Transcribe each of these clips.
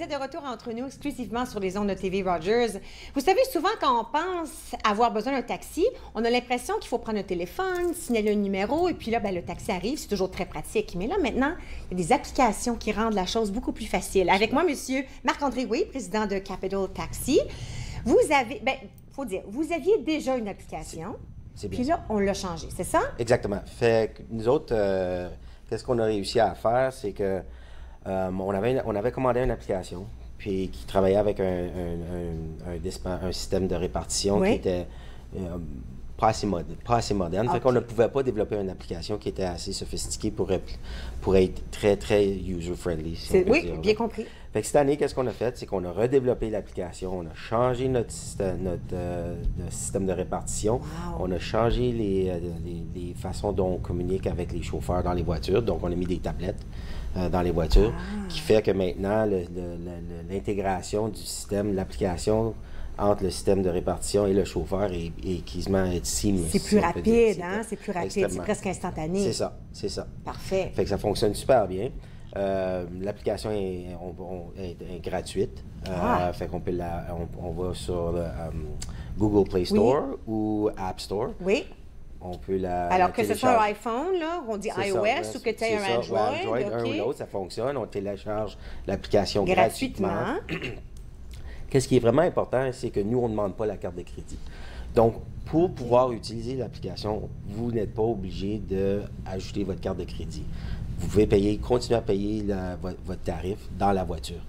êtes de retour entre nous exclusivement sur les ondes de TV Rogers. Vous savez, souvent quand on pense avoir besoin d'un taxi, on a l'impression qu'il faut prendre un téléphone, signaler un numéro, et puis là, le taxi arrive, c'est toujours très pratique. Mais là, maintenant, il y a des applications qui rendent la chose beaucoup plus facile. Avec moi, monsieur Marc-André Way, président de Capital Taxi. Vous avez, faut dire, vous aviez déjà une application, puis là, on l'a changé, c'est ça? Exactement. Fait que nous autres, qu'est-ce qu'on a réussi à faire, c'est que on avait commandé une application puis qui travaillait avec un système de répartition qui était pas assez moderne. Fait qu'on ne pouvait pas développer une application qui était assez sophistiquée pour être très, très user-friendly. Si oui, bien compris. Fait que cette année, qu'est-ce qu'on a fait? C'est qu'on a redéveloppé l'application, on a changé notre système de répartition, on a changé les façons dont on communique avec les chauffeurs dans les voitures. Donc, on a mis des tablettes dans les voitures, qui fait que maintenant, l'intégration du système, l'application entre le système de répartition et le chauffeur est quasiment seamless. C'est plus rapide, hein? C'est plus rapide, c'est presque instantané. C'est ça, c'est ça. Parfait. Fait que ça fonctionne super bien. L'application est gratuite. Fait qu'on peut on va sur le Google Play Store ou App Store. Oui. On peut alors que ce soit un iPhone, là, on dit iOS ou que tu aies un Android. Un ou l'autre, ça fonctionne. On télécharge l'application gratuitement. Qu'est-ce qui est vraiment important, c'est que nous, on ne demande pas la carte de crédit. Donc, pour pouvoir utiliser l'application, vous n'êtes pas obligé d'ajouter votre carte de crédit. Vous pouvez continuer à payer votre tarif dans la voiture.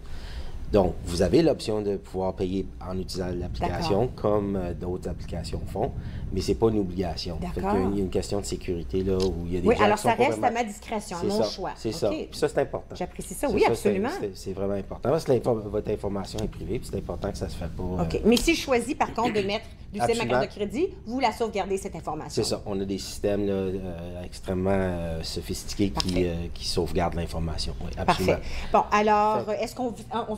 Donc, vous avez l'option de pouvoir payer en utilisant l'application comme d'autres applications font, mais ce n'est pas une obligation. Il y a une question de sécurité là, où il y a des gens alors qui sont ça reste vraiment... à ma discrétion, à mon choix. C'est ça. Puis ça, c'est important. J'apprécie ça, oui, absolument. C'est vraiment important parce que votre information est privée, puis c'est important que ça se fait pas... OK. Mais si je choisis, par contre, de mettre d'utiliser ma carte de crédit, vous la sauvegardez, cette information. C'est ça. On a des systèmes là, extrêmement sophistiqués qui sauvegardent l'information. Oui, absolument. Parfait. Bon, alors, est-ce qu'on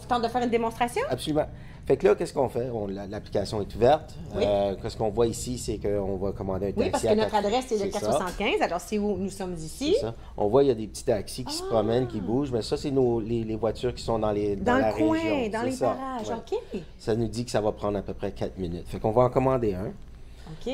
tente de faire une démonstration? Absolument. Fait que là, qu'est-ce qu'on fait? L'application est ouverte. Oui. Qu'est-ce qu'on voit ici, c'est qu'on va commander un taxi. Oui, parce que notre adresse est le 475, alors c'est où nous sommes ici. C'est ça. On voit, il y a des petits taxis qui se promènent, qui bougent, mais ça, c'est les voitures qui sont dans la le coin, région. dans les parages, OK. Ça nous dit que ça va prendre à peu près 4 minutes. Fait qu'on va en commander un. OK.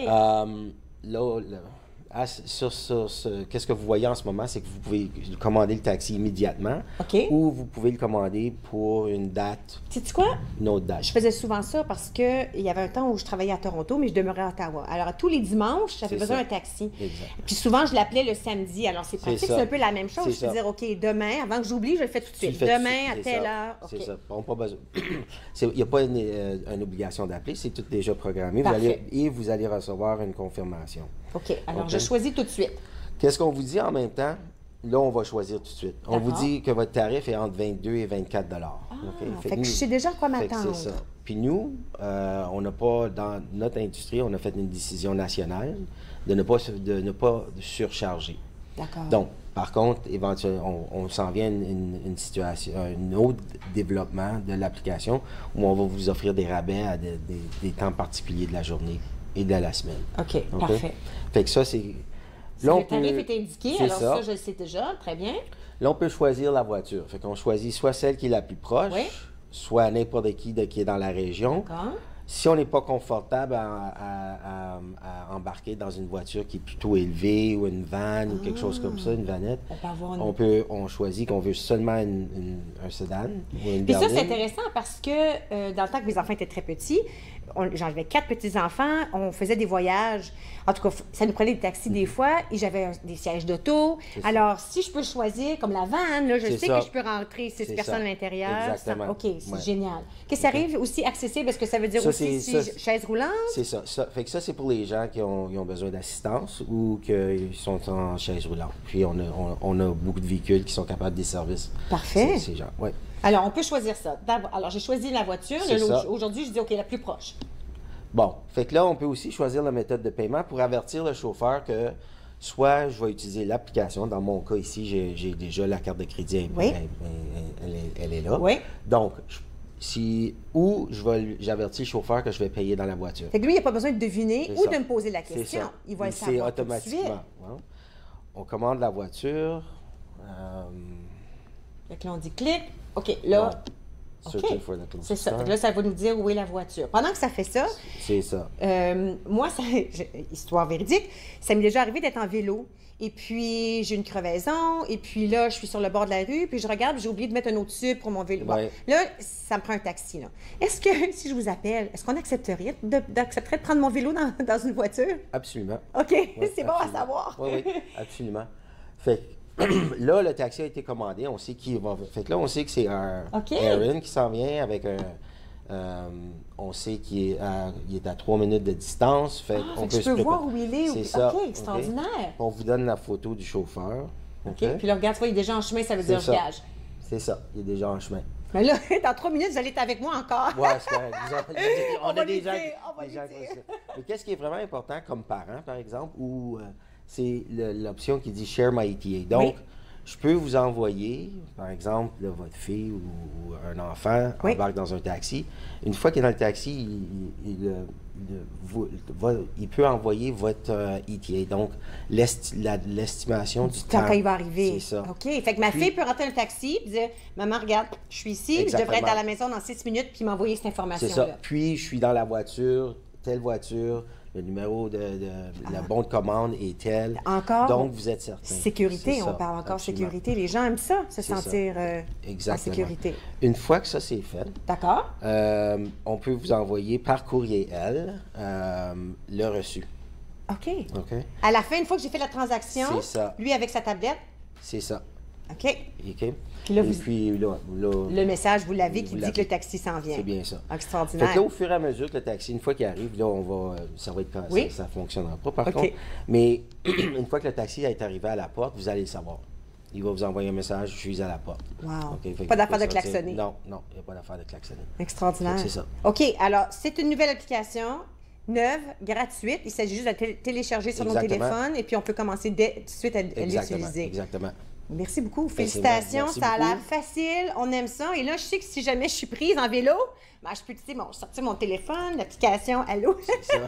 Qu'est-ce que vous voyez en ce moment, c'est que vous pouvez commander le taxi immédiatement ou vous pouvez le commander pour une date. Sais-tu quoi? Une autre date. Je faisais souvent ça parce qu'il y avait un temps où je travaillais à Toronto, mais je demeurais à Ottawa. Alors, tous les dimanches, j'avais besoin d'un taxi. Exact. Puis souvent, je l'appelais le samedi. Alors, c'est pratique, c'est un peu la même chose. Je peux dire, OK, demain, avant que j'oublie, je le fais tout de suite. Demain, à telle heure. C'est ça. On n'a pas besoin. Il n'y a pas une obligation d'appeler, c'est tout déjà programmé. Vous allez recevoir une confirmation. OK. Alors, je choisis tout de suite. Qu'est-ce qu'on vous dit en même temps? Là, on va choisir tout de suite. On vous dit que votre tarif est entre 22 et 24 Fait que je sais déjà à quoi m'attendre. C'est ça. Puis nous, on n'a pas, dans notre industrie, on a fait une décision nationale de ne pas surcharger. D'accord. Donc, par contre, éventuellement, on s'en vient une situation, un autre développement de l'application où on va vous offrir des rabais à des temps particuliers de la journée et de la semaine. OK, parfait. Fait que ça, c'est... Là, le tarif est indiqué, alors ça, je le sais déjà, très bien. Là, on peut choisir la voiture. Fait qu'on choisit soit celle qui est la plus proche, soit n'importe qui est dans la région. Si on n'est pas confortable à embarquer dans une voiture qui est plutôt élevée ou une van ou quelque chose comme ça, une vanette, on choisit qu'on veut seulement un sédan ou une berline. Puis ça, c'est intéressant parce que dans le temps que mes enfants étaient très petits, j'avais 4 petits-enfants, on faisait des voyages. En tout cas, ça nous prenait des taxis des fois et j'avais des sièges d'auto. Alors, si je peux choisir, comme la van, là, je sais que je peux rentrer 6 personnes à l'intérieur. Exactement. OK, c'est génial. Qu'est-ce que ça arrive aussi accessible? Est-ce que ça veut dire aussi chaise roulante? C'est ça. Fait que ça, c'est pour les gens qui ont besoin d'assistance ou qui sont en chaise roulante. Puis, on a beaucoup de véhicules qui sont capables des services. Parfait. Ces gens, ouais. Alors, on peut choisir ça. Alors, j'ai choisi la voiture. Aujourd'hui, je dis, OK, la plus proche. Bon, fait que là, on peut aussi choisir la méthode de paiement pour avertir le chauffeur que soit je vais utiliser l'application. Dans mon cas ici, j'ai déjà la carte de crédit. Elle est là. Oui. Donc, j'avertis le chauffeur que je vais payer dans la voiture. Fait que lui, il n'a pas besoin de deviner ou de me poser la question. Il va le savoir automatiquement. tout de suite. Ouais. On commande la voiture. Fait que là, on dit clic. OK, là, Searching for the closest C'est ça. car. Là, ça va nous dire où est la voiture. Pendant que ça fait ça, C'est ça. moi, histoire véridique, ça m'est déjà arrivé d'être en vélo. Et puis, j'ai une crevaison. Et puis là, je suis sur le bord de la rue. Puis je regarde, j'ai oublié de mettre un autre tube pour mon vélo. Ouais. Bon, là, ça me prend un taxi. Là. Est-ce que, si je vous appelle, est-ce qu'on accepterait d'accepter de prendre mon vélo dans une voiture? Absolument. OK, Ouais, c'est bon à absolument. savoir. Oui, absolument. Fait que là, le taxi a été commandé. On sait qui va. Fait que là, on sait que c'est un OK. Aaron qui s'en vient avec un. On sait qu'il est à 3 minutes de distance. Fait Ah, on fait que peut je se peux préparer. voir où il est. C'est ça. OK, extraordinaire. On vous donne la photo du chauffeur. OK. Puis là, regarde, tu vois, il est déjà en chemin, ça veut dire je ça. gage. C'est ça. Il est déjà en chemin. Mais là, dans 3 minutes, vous allez être avec moi encore. Ouais, c'est correct. On va a lui des gens. dire, on va des lui gens dire. comme ça. Mais qu'est-ce qui est vraiment important comme parent, par exemple, ou c'est l'option qui dit Share My ETA. Donc, je peux vous envoyer, par exemple, là, votre fille ou un enfant embarque dans un taxi. Une fois qu'il est dans le taxi, il peut envoyer votre ETA, donc l'estimation du temps. Quand il va arriver. C'est ça. OK. Fait que ma fille peut rentrer dans le taxi et dire Maman, regarde, je suis ici, je devrais être à la maison dans 6 minutes, puis m'envoyer cette information-là. C'est ça. Puis, je suis dans la voiture, telle voiture. Le numéro de la bon de commande est tel. Encore? Donc, vous êtes certain. Sécurité, on parle encore absolument. sécurité. Les gens aiment ça, se sentir en sécurité. Une fois que ça c'est fait, D'accord. on peut vous envoyer par courriel le reçu. OK. OK? À la fin, une fois que j'ai fait la transaction, C'est ça. lui avec sa tablette, C'est ça. OK. OK? Puis là, Et puis là, le message, vous l'avez qui vous dit l'avez. que le taxi s'en vient. c'est bien ça. Extraordinaire. Fait que là, au fur et à mesure que le taxi, une fois qu'il arrive, là, on va. Ça va être comme Oui. ça ne fonctionnera pas, par OK. contre. Mais une fois que le taxi est arrivé à la porte, vous allez le savoir. Il va vous envoyer un message, je suis à la porte. Wow. OK? Fait que Pas d'affaire vous de pouvez sortir. klaxonner. Non, il n'y a pas d'affaire de klaxonner. Extraordinaire. Fait que c'est ça. OK. Alors, c'est une nouvelle application, neuve, gratuite. Il s'agit juste de la télécharger sur nos Exactement. téléphones et puis on peut commencer tout de suite à l'utiliser. Exactement. Merci beaucoup. c'est Félicitations. merci Ça a l'air beaucoup. facile. On aime ça. Et là, je sais que si jamais je suis prise en vélo, ben, je peux sortir mon téléphone, l'application Allô. C'est ça.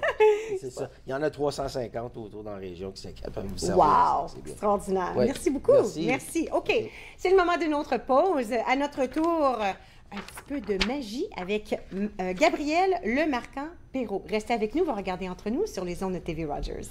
C'est ça. Il y en a 350 autour dans la région qui sont capables de vous servir. Wow! C'est bien. Extraordinaire. Ouais. Merci beaucoup. Merci. OK. C'est le moment de notre pause. À notre tour, un petit peu de magie avec Gabriel Lemarquand-Perrault. Restez avec nous. On va regarder entre nous sur les ondes de TV Rogers.